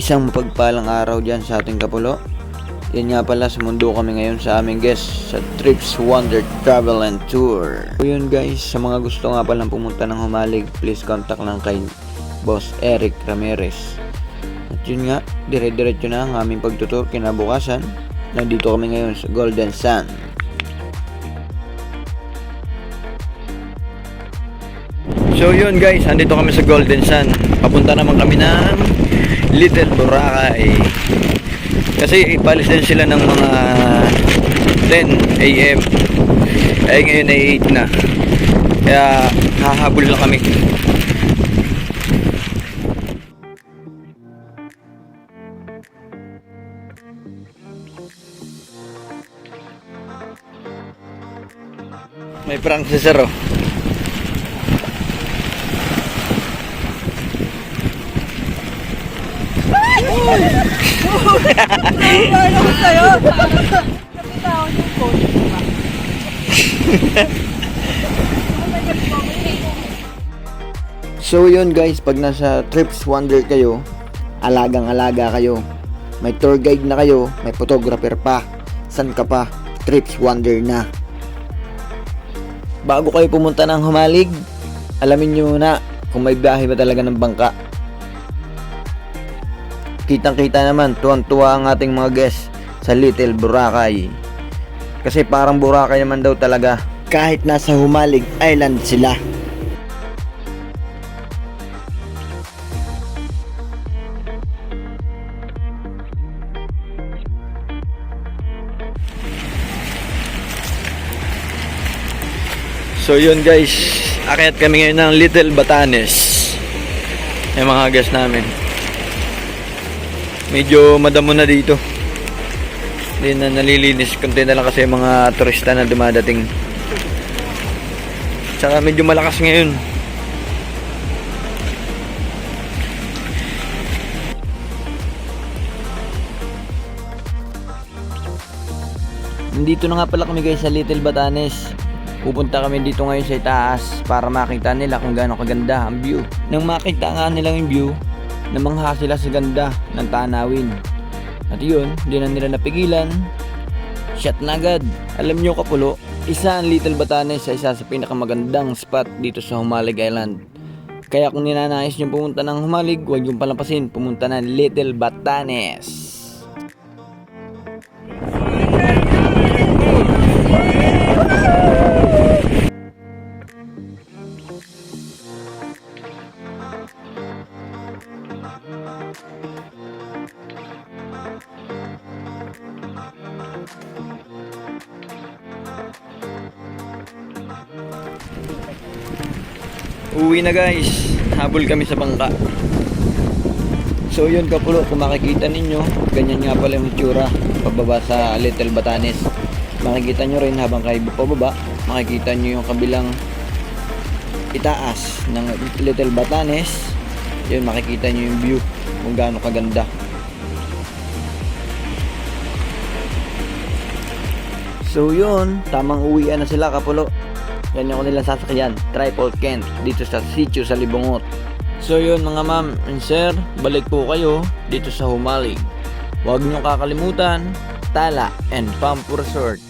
Isang mapagpalang araw dyan sa ating kapulo. Yan nga pala, sa mundo kami ngayon sa aming guest sa Trips Wonder Travel and Tour. So yun guys, sa mga gusto nga palang pumunta ng Humalig, please contact lang kay Boss Eric Ramirez. At yun nga, dire-diretso na ang aming pagtutur kinabukasan. Nandito kami ngayon sa Golden Sand. So yun guys, andito kami sa Golden Sand. Papunta naman kami ng Little Boracay. Kasi ipalis din sila ng mga 10 AM. Ay ngayon ay 8 na. Kaya hahabol lang kami. May prank si Sir oh. Ano ko sa'yo? Nakita ako yung phone. So yun guys, pag nasa Trips Wonder kayo, alagang-alaga kayo. May tour guide na kayo, may photographer pa. San ka pa? Trips Wonder na. Bago kayo pumunta ng Humalig, alamin nyo na kung may biyahe ba talaga ng bangka. Kitang-kita naman, tuwang-tuwa ang ating mga guests sa Little Boracay. Kasi parang Boracay naman daw talaga, kahit nasa Humalig Island sila. So yun guys, akyat kami ngayon ng Little Batanes. Yung mga guests namin. Medyo madamo na dito. Hindi na nalilinis. Kunti na lang kasi yung mga turista na dumadating. Tsaka medyo malakas ngayon. Nandito na nga pala kami guys sa Little Batanes. Pupunta kami dito ngayon sa itaas para makita nila kung gaano kaganda ang view. Nang makita nga nilang yung view, namangha sila sa ganda ng tanawin. At yun, hindi na nila napigilan. Shot na agad. Alam nyo kapulo, isa ang Little Batanes sa isa sa pinakamagandang spot dito sa Humalig Island. Kaya kung ninanais nyo pumunta ng Humalig, huwag yung palampasin, pumunta ng Little Batanes. Uwi na guys, habol kami sa bangka. So yun kapulo, kung makikita ninyo, ganyan nga pala yung itsura pababa sa Little Batanes. Makikita nyo rin habang kayo pababa, makikita nyo yung kabilang itaas ng Little Batanes. Yun, makikita nyo yung view kung gaano kaganda. So yun, tamang uwian na sila kapulo. Yan yung kanilang sasakyan, Triple Kent, dito sa sitio sa Libungot. So yun mga ma'am and sir, balik po kayo dito sa Humalig. Huwag nyo kakalimutan, Tala and Pump Resort.